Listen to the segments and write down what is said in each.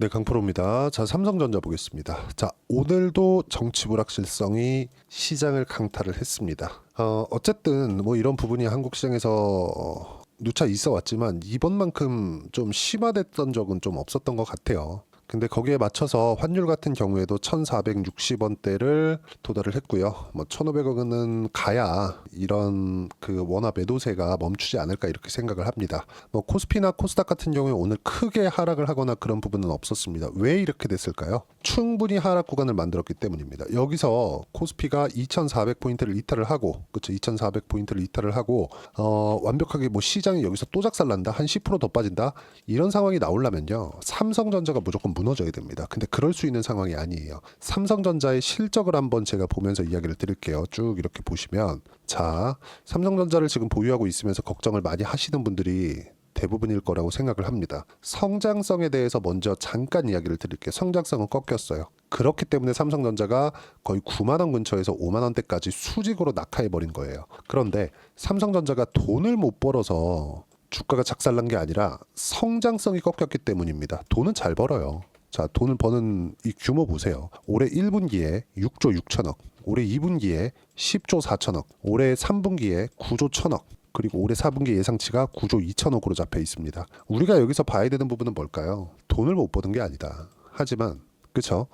네, 강프로입니다. 자, 삼성전자 보겠습니다. 자, 오늘도 정치 불확실성이 시장을 강타를 했습니다. 어쨌든 뭐 이런 부분이 한국 시장에서 누차 있어 왔지만 이번만큼 좀 심화됐던 적은 좀 없었던 것 같아요. 근데 거기에 맞춰서 환율 같은 경우에도 1,460원대를 도달을 했고요. 뭐 1,500원은 가야 이런 그 원화 매도세가 멈추지 않을까 이렇게 생각을 합니다. 뭐 코스피나 코스닥 같은 경우에 오늘 크게 하락을 하거나 그런 부분은 없었습니다. 왜 이렇게 됐을까요? 충분히 하락 구간을 만들었기 때문입니다. 여기서 코스피가 2,400포인트를 이탈을 하고, 그렇죠? 2,400포인트를 이탈을 하고 완벽하게 뭐 시장이 여기서 또 작살난다, 한 10%더 빠진다, 이런 상황이 나오려면요, 삼성전자가 무조건 무너져야 됩니다. 근데 그럴 수 있는 상황이 아니에요. 삼성전자의 실적을 한번 제가 보면서 이야기를 드릴게요. 쭉 이렇게 보시면, 자, 삼성전자를 지금 보유하고 있으면서 걱정을 많이 하시는 분들이 대부분일 거라고 생각을 합니다. 성장성에 대해서 먼저 잠깐 이야기를 드릴게요. 성장성은 꺾였어요. 그렇기 때문에 삼성전자가 거의 9만 원 근처에서 5만 원대까지 수직으로 낙하해 버린 거예요. 그런데 삼성전자가 돈을 못 벌어서 주가가 작살난 게 아니라 성장성이 꺾였기 때문입니다. 돈은 잘 벌어요. 자, 돈을 버는 이 규모 보세요. 올해 1분기에 6조 6천억, 올해 2분기에 10조 4천억, 올해 3분기에 9조 1천억, 그리고 올해 4분기 예상치가 9조 2천억으로 잡혀 있습니다. 우리가 여기서 봐야 되는 부분은 뭘까요? 돈을 못 버는 게 아니다. 하지만 그쵸?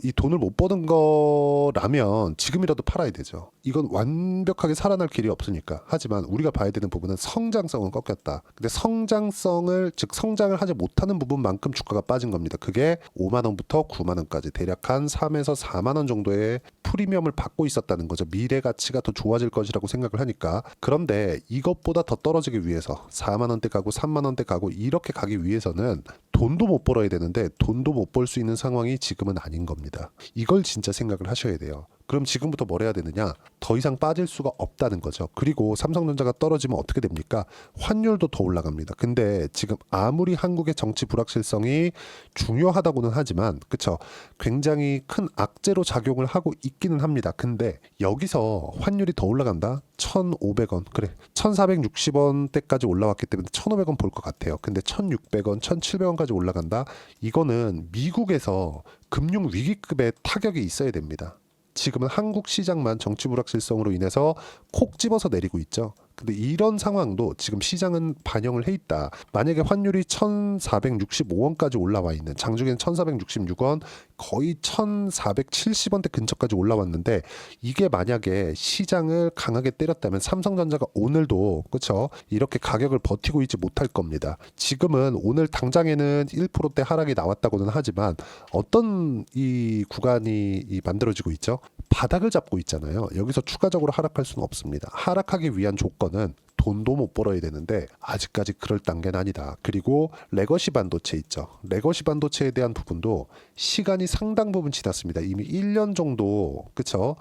이 돈을 못 버는 거라면 지금이라도 팔아야 되죠. 이건 완벽하게 살아날 길이 없으니까. 하지만 우리가 봐야 되는 부분은 성장성은 꺾였다. 근데 성장성을, 즉 성장을 하지 못하는 부분만큼 주가가 빠진 겁니다. 그게 5만 원부터 9만 원까지 대략 한 3에서 4만 원 정도의 프리미엄을 받고 있었다는 거죠. 미래 가치가 더 좋아질 것이라고 생각을 하니까. 그런데 이것보다 더 떨어지기 위해서 4만 원대 가고 3만 원대 가고 이렇게 가기 위해서는 돈도 못 벌어야 되는데 돈도 못 벌 수 있는 상황이 지금은 아닌 겁니다. 이걸 진짜 생각을 하셔야 돼요. 그럼 지금부터 뭘 해야 되느냐? 더 이상 빠질 수가 없다는 거죠. 그리고 삼성전자가 떨어지면 어떻게 됩니까? 환율도 더 올라갑니다. 근데 지금 아무리 한국의 정치 불확실성이 중요하다고는 하지만, 그쵸? 굉장히 큰 악재로 작용을 하고 있기는 합니다. 근데 여기서 환율이 더 올라간다? 1,500원, 그래, 1,460원대까지 올라왔기 때문에 1,500원 볼 것 같아요. 근데 1,600원, 1,700원까지 올라간다? 이거는 미국에서 금융 위기급의 타격이 있어야 됩니다. 지금은 한국 시장만 정치 불확실성으로 인해서 콕 집어서 내리고 있죠. 근데 이런 상황도 지금 시장은 반영을 해 있다. 만약에 환율이 1,465원까지 올라와 있는, 장중에는 1,466원, 거의 1,470원대 근처까지 올라왔는데, 이게 만약에 시장을 강하게 때렸다면 삼성전자가 오늘도, 그렇죠, 이렇게 가격을 버티고 있지 못할 겁니다. 지금은 오늘 당장에는 1%대 하락이 나왔다고는 하지만 어떤 이 구간이 만들어지고 있죠? 바닥을 잡고 있잖아요. 여기서 추가적으로 하락할 수는 없습니다. 하락하기 위한 조건은 돈도 못 벌어야 되는데 아직까지 그럴 단계는 아니다. 그리고 레거시 반도체 있죠. 레거시 반도체에 대한 부분도 시간이 상당 부분 지났습니다. 이미 1년 정도, 그쵸?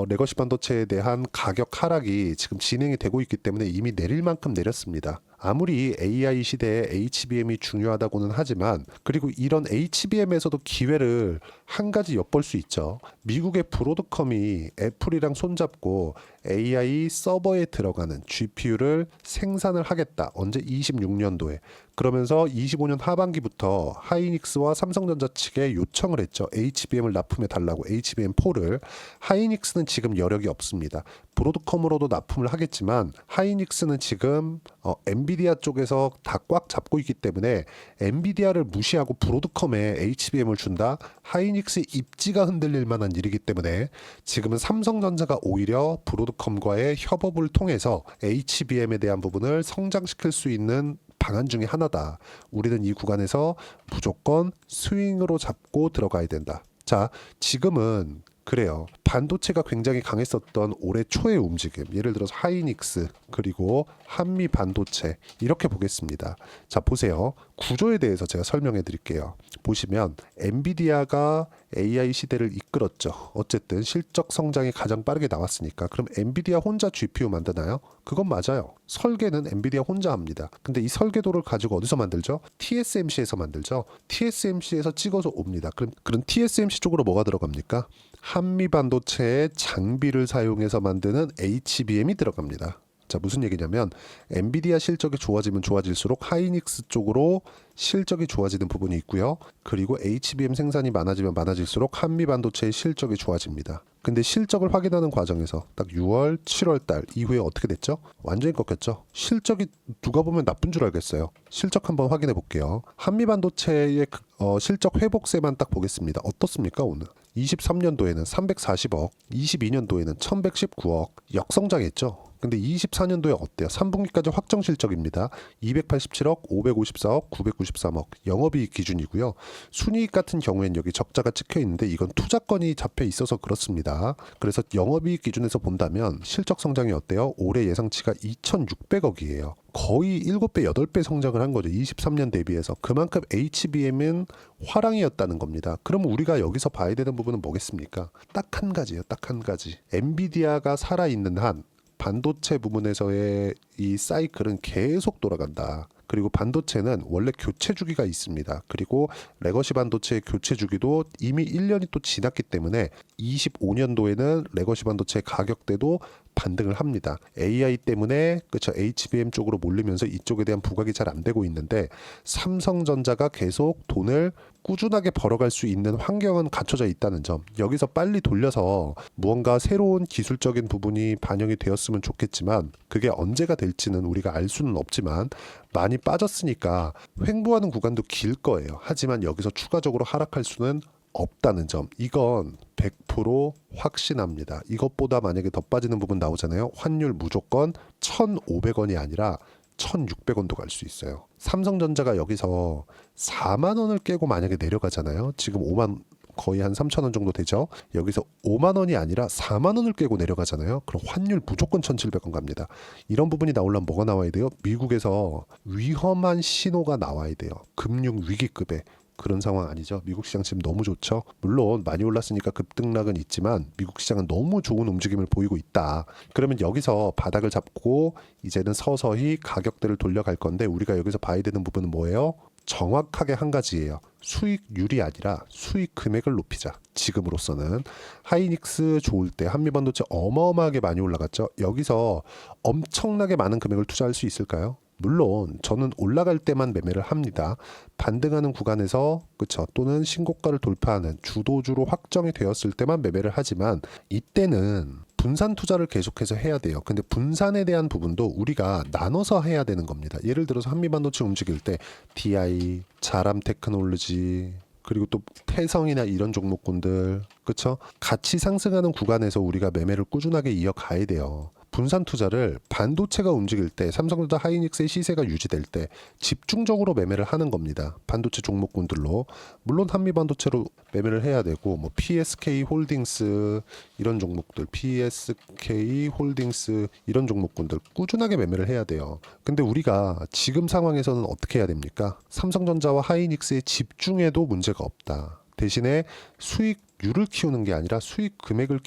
레거시 반도체에 대한 가격 하락이 지금 진행이 되고 있기 때문에 이미 내릴 만큼 내렸습니다. 아무리 AI 시대에 HBM이 중요하다고는 하지만, 그리고 이런 HBM에서도 기회를 한 가지 엿볼 수 있죠. 미국의 브로드컴이 애플이랑 손잡고 AI 서버에 들어가는 GPU를 생산을 하겠다. 언제? 26년도에. 그러면서 25년 하반기부터 하이닉스와 삼성전자 측에 요청을 했죠. HBM을 납품해 달라고, HBM4를. 하이닉스는 지금 여력이 없습니다. 브로드컴으로도 납품을 하겠지만 하이닉스는 지금 엔비디아 쪽에서 다 꽉 잡고 있기 때문에 엔비디아를 무시하고 브로드컴에 HBM을 준다? 하이닉스의 입지가 흔들릴 만한 일이기 때문에 지금은 삼성전자가 오히려 브로드컴과의 협업을 통해서 HBM에 대한 부분을 성장시킬 수 있는 방안 중에 하나다. 우리는 이 구간에서 무조건 스윙으로 잡고 들어가야 된다. 자, 지금은 그래요. 반도체가 굉장히 강했었던 올해 초의 움직임, 예를 들어서 하이닉스 그리고 한미 반도체, 이렇게 보겠습니다. 자, 보세요. 구조에 대해서 제가 설명해 드릴게요. 보시면 엔비디아가 AI 시대를 이끌었죠. 어쨌든 실적 성장이 가장 빠르게 나왔으니까. 그럼 엔비디아 혼자 GPU 만드나요? 그건 맞아요. 설계는 엔비디아 혼자 합니다. 근데 이 설계도를 가지고 어디서 만들죠? TSMC에서 만들죠. TSMC에서 찍어서 옵니다. 그럼 TSMC 쪽으로 뭐가 들어갑니까? 한미 반도체의 장비를 사용해서 만드는 HBM이 들어갑니다. 자, 무슨 얘기냐면 엔비디아 실적이 좋아지면 좋아질수록 하이닉스 쪽으로 실적이 좋아지는 부분이 있고요. 그리고 HBM 생산이 많아지면 많아질수록 한미반도체의 실적이 좋아집니다. 근데 실적을 확인하는 과정에서 딱 6월, 7월 달 이후에 어떻게 됐죠? 완전히 꺾였죠. 실적이 누가 보면 나쁜 줄 알겠어요. 실적 한번 확인해 볼게요. 한미반도체의 실적 회복세만 딱 보겠습니다. 어떻습니까 오늘? 23년도에는 340억, 22년도에는 1119억 역성장했죠. 근데 24년도에 어때요? 3분기까지 확정 실적입니다. 287억, 554억, 993억 영업이익 기준이고요. 순이익 같은 경우에는 여기 적자가 찍혀 있는데 이건 투자건이 잡혀 있어서 그렇습니다. 그래서 영업이익 기준에서 본다면 실적 성장이 어때요? 올해 예상치가 2,600억이에요. 거의 7배, 8배 성장을 한 거죠. 23년 대비해서. 그만큼 HBM은 화랑이었다는 겁니다. 그럼 우리가 여기서 봐야 되는 부분은 뭐겠습니까? 딱 한 가지예요. 딱 한 가지. 엔비디아가 살아있는 한 반도체 부분에서의 이 사이클은 계속 돌아간다. 그리고 반도체는 원래 교체 주기가 있습니다. 그리고 레거시 반도체의 교체 주기도 이미 1년이 또 지났기 때문에 25년도에는 레거시 반도체 가격대도 반등을 합니다. AI 때문에 그렇죠. HBM 쪽으로 몰리면서 이쪽에 대한 부각이 잘 안 되고 있는데 삼성전자가 계속 돈을 꾸준하게 벌어갈 수 있는 환경은 갖춰져 있다는 점. 여기서 빨리 돌려서 무언가 새로운 기술적인 부분이 반영이 되었으면 좋겠지만 그게 언제가 될지는 우리가 알 수는 없지만 많이 빠졌으니까 횡보하는 구간도 길 거예요. 하지만 여기서 추가적으로 하락할 수는 없다는 점. 이건 100% 확신합니다. 이것보다 만약에 더 빠지는 부분 나오잖아요. 환율 무조건 1,500원이 아니라 1,600원도 갈 수 있어요. 삼성전자가 여기서 4만 원을 깨고 만약에 내려가잖아요. 지금 5만 거의 한 3,000원 정도 되죠. 여기서 5만 원이 아니라 4만 원을 깨고 내려가잖아요. 그럼 환율 무조건 1,700원 갑니다. 이런 부분이 나오려면 뭐가 나와야 돼요? 미국에서 위험한 신호가 나와야 돼요. 금융 위기급의 그런 상황 아니죠. 미국 시장 지금 너무 좋죠. 물론 많이 올랐으니까 급등락은 있지만 미국 시장은 너무 좋은 움직임을 보이고 있다. 그러면 여기서 바닥을 잡고 이제는 서서히 가격대를 돌려갈 건데 우리가 여기서 봐야 되는 부분은 뭐예요? 정확하게 한 가지예요. 수익률이 아니라 수익 금액을 높이자. 지금으로서는 하이닉스 좋을 때 한미반도체 어마어마하게 많이 올라갔죠. 여기서 엄청나게 많은 금액을 투자할 수 있을까요? 물론 저는 올라갈 때만 매매를 합니다. 반등하는 구간에서 그쵸 또는 신고가를 돌파하는 주도주로 확정이 되었을 때만 매매를 하지만 이때는 분산 투자를 계속해서 해야 돼요. 근데 분산에 대한 부분도 우리가 나눠서 해야 되는 겁니다. 예를 들어서 한미반도체 움직일 때 DI, 자람 테크놀로지 그리고 또 태성이나 이런 종목군들 그쵸 같이 상승하는 구간에서 우리가 매매를 꾸준하게 이어가야 돼요. 분산 투자를 반도체가 움직일 때 삼성전자 하이닉스의 시세가 유지될 때 집중적으로 매매를 하는 겁니다. 반도체 종목군들로 물론 한미반도체로 매매를 해야 되고 뭐 PSK 홀딩스 이런 종목들 PSK 홀딩스 이런 종목군들 꾸준하게 매매를 해야 돼요. 근데 우리가 지금 상황에서는 어떻게 해야 됩니까? 삼성전자와 하이닉스에 집중해도 문제가 없다. 대신에 수익률을 키우는 게 아니라 수익 금액을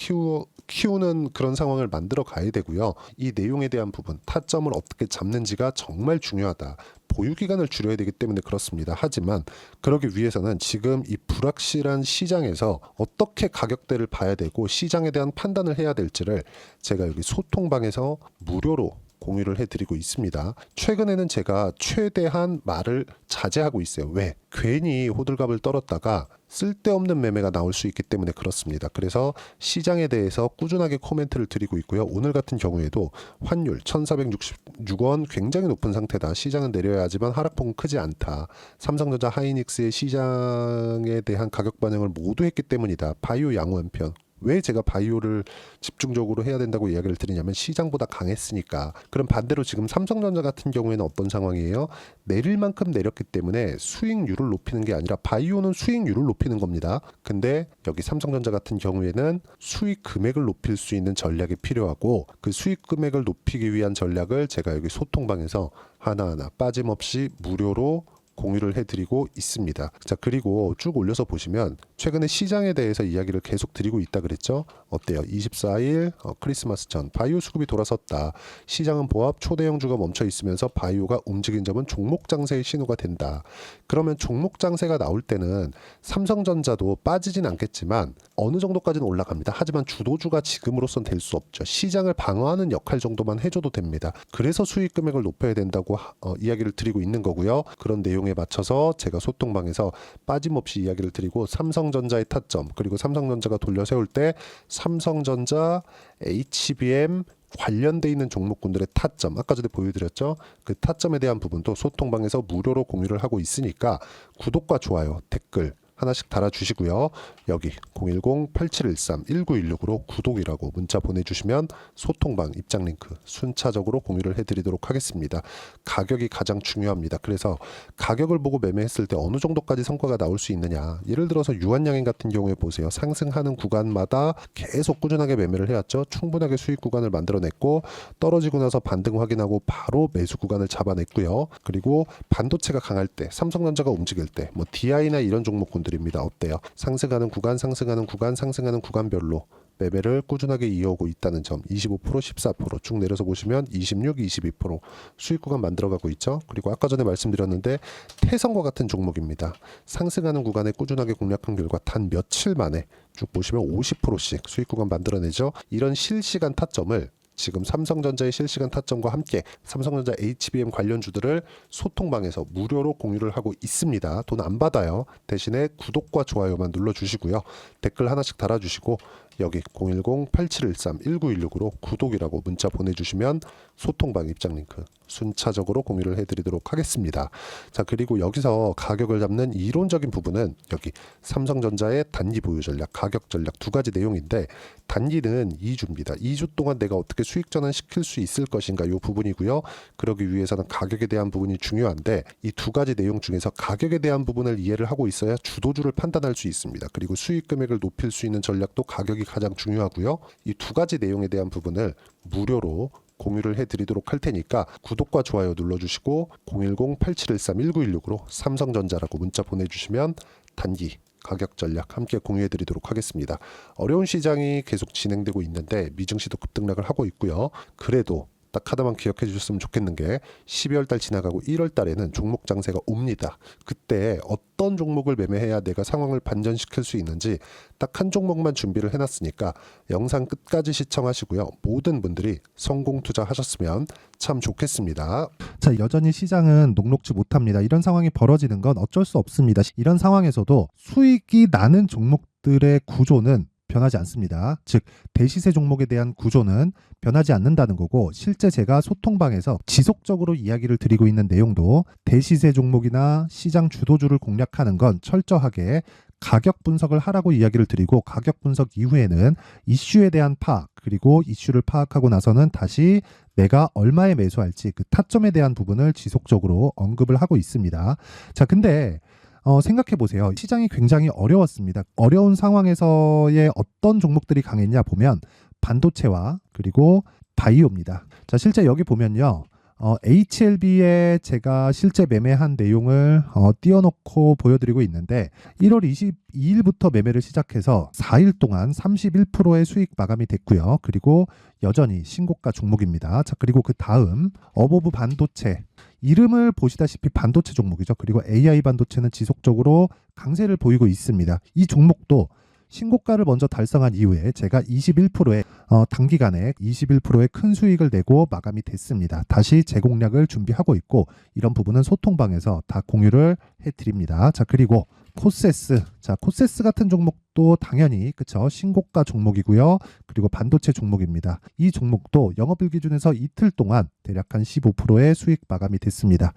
키우는 그런 상황을 만들어 가야 되고요. 이 내용에 대한 부분, 타점을 어떻게 잡는지가 정말 중요하다. 보유기간을 줄여야 되기 때문에 그렇습니다. 하지만 그러기 위해서는 지금 이 불확실한 시장에서 어떻게 가격대를 봐야 되고 시장에 대한 판단을 해야 될지를 제가 여기 소통방에서 무료로 공유를 해드리고 있습니다. 최근에는 제가 최대한 말을 자제하고 있어요. 왜? 괜히 호들갑을 떨었다가 쓸데없는 매매가 나올 수 있기 때문에 그렇습니다. 그래서 시장에 대해서 꾸준하게 코멘트를 드리고 있고요. 오늘 같은 경우에도 환율 1,466원 굉장히 높은 상태다. 시장은 내려야 하지만 하락폭은 크지 않다. 삼성전자 하이닉스의 시장에 대한 가격 반영을 모두 했기 때문이다. 바이오 양호 한편. 왜 제가 바이오를 집중적으로 해야 된다고 이야기를 드리냐면 시장보다 강했으니까. 그럼 반대로 지금 삼성전자 같은 경우에는 어떤 상황이에요? 내릴 만큼 내렸기 때문에 수익률을 높이는 게 아니라 바이오는 수익률을 높이는 겁니다. 근데 여기 삼성전자 같은 경우에는 수익 금액을 높일 수 있는 전략이 필요하고 그 수익 금액을 높이기 위한 전략을 제가 여기 소통방에서 하나하나 빠짐없이 무료로 공유를 해드리고 있습니다. 자, 그리고 쭉 올려서 보시면 최근에 시장에 대해서 이야기를 계속 드리고 있다 그랬죠. 어때요? 24일 크리스마스 전 바이오 수급이 돌아섰다. 시장은 보합 초대형주가 멈춰 있으면서 바이오가 움직인 점은 종목 장세의 신호가 된다. 그러면 종목 장세가 나올 때는 삼성전자도 빠지진 않겠지만 어느 정도까지는 올라갑니다. 하지만 주도주가 지금으로선 될 수 없죠. 시장을 방어하는 역할 정도만 해줘도 됩니다. 그래서 수익 금액을 높여야 된다고 이야기를 드리고 있는 거고요. 그런 내용에 맞춰서 제가 소통방에서 빠짐없이 이야기를 드리고 삼성전자의 타점, 그리고 삼성전자가 돌려 세울 때 삼성전자, HBM 관련돼 있는 종목군들의 타점, 아까 전에 보여드렸죠. 그 타점에 대한 부분도 소통방에서 무료로 공유를 하고 있으니까 구독과 좋아요, 댓글 하나씩 달아주시고요. 여기 010-8713-1916으로 구독이라고 문자 보내주시면 소통방 입장 링크 순차적으로 공유를 해드리도록 하겠습니다. 가격이 가장 중요합니다. 그래서 가격을 보고 매매했을 때 어느 정도까지 성과가 나올 수 있느냐. 예를 들어서 유한양행 같은 경우에 보세요. 상승하는 구간마다 계속 꾸준하게 매매를 해왔죠. 충분하게 수익 구간을 만들어냈고 떨어지고 나서 반등 확인하고 바로 매수 구간을 잡아냈고요. 그리고 반도체가 강할 때, 삼성전자가 움직일 때, 뭐 DI나 이런 종목군 들입니다. 어때요? 상승하는 구간, 상승하는 구간, 상승하는 구간별로 매매를 꾸준하게 이어오고 있다는 점. 25%, 14%쭉 내려서 보시면 26, 22% 수익 구간 만들어가고 있죠. 그리고 아까 전에 말씀드렸는데 태성과 같은 종목입니다. 상승하는 구간에 꾸준하게 공략한 결과 단 며칠 만에 쭉 보시면 50%씩 수익 구간 만들어내죠. 이런 실시간 타점을 지금 삼성전자의 실시간 타점과 함께 삼성전자 HBM 관련주들을 소통방에서 무료로 공유를 하고 있습니다. 돈 안 받아요. 대신에 구독과 좋아요만 눌러주시고요. 댓글 하나씩 달아주시고 여기 010-8713-1916으로 구독이라고 문자 보내주시면 소통방 입장 링크 순차적으로 공유를 해드리도록 하겠습니다. 자, 그리고 여기서 가격을 잡는 이론적인 부분은 여기 삼성전자의 단기 보유 전략, 가격 전략 두 가지 내용인데 단기는 2주입니다. 2주 동안 내가 어떻게 수익 전환시킬 수 있을 것인가 이 부분이고요. 그러기 위해서는 가격에 대한 부분이 중요한데 이 두 가지 내용 중에서 가격에 대한 부분을 이해를 하고 있어야 주도주를 판단할 수 있습니다. 그리고 수익 금액을 높일 수 있는 전략도 가격이 가장 중요하고요. 이 두 가지 내용에 대한 부분을 무료로 공유를 해드리도록 할 테니까 구독과 좋아요 눌러주시고 010-8713-1916으로 삼성전자라고 문자 보내주시면 단기 가격 전략 함께 공유해드리도록 하겠습니다. 어려운 시장이 계속 진행되고 있는데 미증시도 급등락을 하고 있고요. 그래도 딱 하나만 기억해 주셨으면 좋겠는 게 12월 달 지나가고 1월 달에는 종목 장세가 옵니다. 그때 어떤 종목을 매매해야 내가 상황을 반전시킬 수 있는지 딱 한 종목만 준비를 해놨으니까 영상 끝까지 시청하시고요. 모든 분들이 성공 투자하셨으면 참 좋겠습니다. 자, 여전히 시장은 녹록지 못합니다. 이런 상황이 벌어지는 건 어쩔 수 없습니다. 이런 상황에서도 수익이 나는 종목들의 구조는 변하지 않습니다. 즉 대시세 종목에 대한 구조는 변하지 않는다는 거고, 실제 제가 소통방에서 지속적으로 이야기를 드리고 있는 내용도 대시세 종목이나 시장 주도주를 공략하는 건 철저하게 가격 분석을 하라고 이야기를 드리고, 가격 분석 이후에는 이슈에 대한 파악, 그리고 이슈를 파악하고 나서는 다시 내가 얼마에 매수할지 그 타점에 대한 부분을 지속적으로 언급을 하고 있습니다. 자, 근데 생각해 보세요. 시장이 굉장히 어려웠습니다. 어려운 상황에서의 어떤 종목들이 강했냐 보면 반도체와 그리고 바이오입니다. 자, 실제 여기 보면요. HLB에 제가 실제 매매한 내용을 띄워놓고 보여드리고 있는데 1월 22일부터 매매를 시작해서 4일 동안 31%의 수익 마감이 됐고요. 그리고 여전히 신고가 종목입니다. 자, 그리고 그 다음 어보브 반도체, 이름을 보시다시피 반도체 종목이죠. 그리고 AI 반도체는 지속적으로 강세를 보이고 있습니다. 이 종목도 신고가를 먼저 달성한 이후에 제가 21%의 단기간에 21%의 큰 수익을 내고 마감이 됐습니다. 다시 재공략을 준비하고 있고, 이런 부분은 소통방에서 다 공유를 해드립니다. 자, 그리고 코세스. 자, 코세스 같은 종목도 당연히 그쵸, 신고가 종목이고요. 그리고 반도체 종목입니다. 이 종목도 영업일 기준에서 이틀 동안 대략 한 15%의 수익 마감이 됐습니다.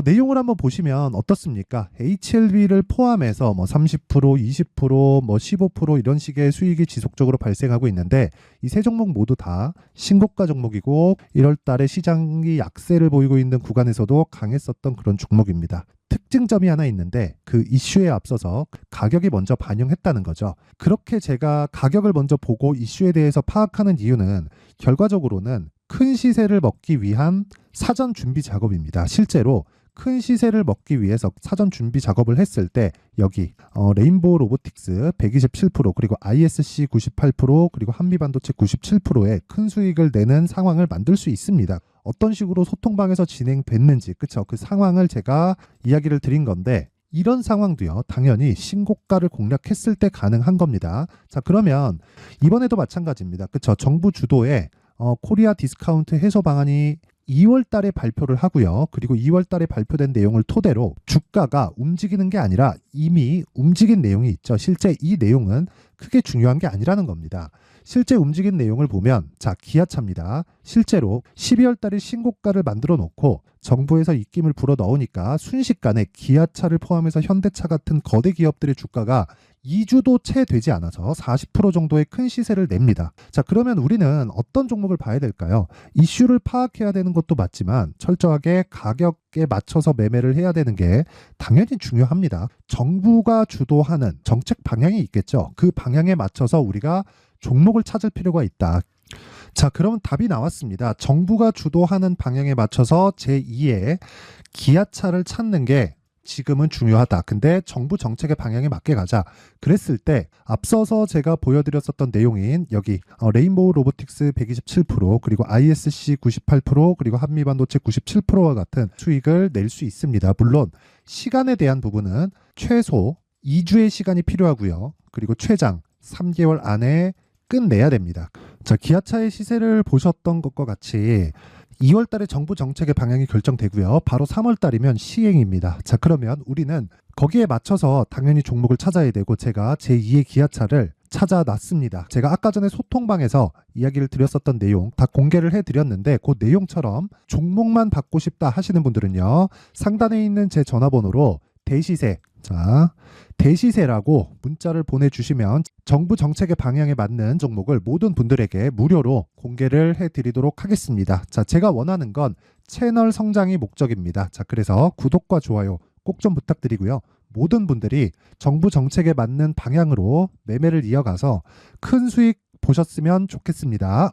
내용을 한번 보시면 어떻습니까? HLB를 포함해서 뭐 30%, 20%, 뭐 15% 이런 식의 수익이 지속적으로 발생하고 있는데 이 세 종목 모두 다 신고가 종목이고 1월 달에 시장이 약세를 보이고 있는 구간에서도 강했었던 그런 종목입니다. 특징점이 하나 있는데 그 이슈에 앞서서 가격이 먼저 반영했다는 거죠. 그렇게 제가 가격을 먼저 보고 이슈에 대해서 파악하는 이유는 결과적으로는 큰 시세를 먹기 위한 사전 준비 작업입니다. 실제로 큰 시세를 먹기 위해서 사전 준비 작업을 했을 때 여기 레인보우 로보틱스 127%, 그리고 ISC 98%, 그리고 한미반도체 97%의 큰 수익을 내는 상황을 만들 수 있습니다. 어떤 식으로 소통방에서 진행됐는지, 그쵸? 그 상황을 제가 이야기를 드린 건데, 이런 상황도요, 당연히 신고가를 공략했을 때 가능한 겁니다. 자, 그러면 이번에도 마찬가지입니다. 그쵸? 정부 주도의 코리아 디스카운트 해소 방안이 2월 달에 발표를 하고요. 그리고 2월 달에 발표된 내용을 토대로 주가가 움직이는 게 아니라 이미 움직인 내용이 있죠. 실제 이 내용은 크게 중요한 게 아니라는 겁니다. 실제 움직인 내용을 보면, 자, 기아차입니다. 실제로 12월 달에 신고가를 만들어 놓고 정부에서 입김을 불어 넣으니까 순식간에 기아차를 포함해서 현대차 같은 거대 기업들의 주가가 2주도 채 되지 않아서 40% 정도의 큰 시세를 냅니다. 자, 그러면 우리는 어떤 종목을 봐야 될까요? 이슈를 파악해야 되는 것도 맞지만 철저하게 가격에 맞춰서 매매를 해야 되는 게 당연히 중요합니다. 정부가 주도하는 정책 방향이 있겠죠. 그 방향에 맞춰서 우리가 종목을 찾을 필요가 있다. 자, 그럼 답이 나왔습니다. 정부가 주도하는 방향에 맞춰서 제2의 기아차를 찾는 게 지금은 중요하다. 근데 정부 정책의 방향에 맞게 가자. 그랬을 때 앞서서 제가 보여드렸었던 내용인 여기 레인보우 로보틱스 127%, 그리고 ISC 98%, 그리고 한미반도체 97%와 같은 수익을 낼 수 있습니다. 물론 시간에 대한 부분은 최소 2주의 시간이 필요하고요. 그리고 최장 3개월 안에 끝내야 됩니다. 자, 기아차의 시세를 보셨던 것과 같이 2월 달에 정부 정책의 방향이 결정되고요. 바로 3월 달이면 시행입니다. 자, 그러면 우리는 거기에 맞춰서 당연히 종목을 찾아야 되고, 제가 제2의 기아차를 찾아놨습니다. 제가 아까 전에 소통방에서 이야기를 드렸었던 내용 다 공개를 해드렸는데, 그 내용처럼 종목만 받고 싶다 하시는 분들은요, 상단에 있는 제 전화번호로 대시세, 자, 대시세라고 문자를 보내주시면 정부 정책의 방향에 맞는 종목을 모든 분들에게 무료로 공개를 해드리도록 하겠습니다. 자, 제가 원하는 건 채널 성장이 목적입니다. 자, 그래서 구독과 좋아요 꼭 좀 부탁드리고요. 모든 분들이 정부 정책에 맞는 방향으로 매매를 이어가서 큰 수익 보셨으면 좋겠습니다.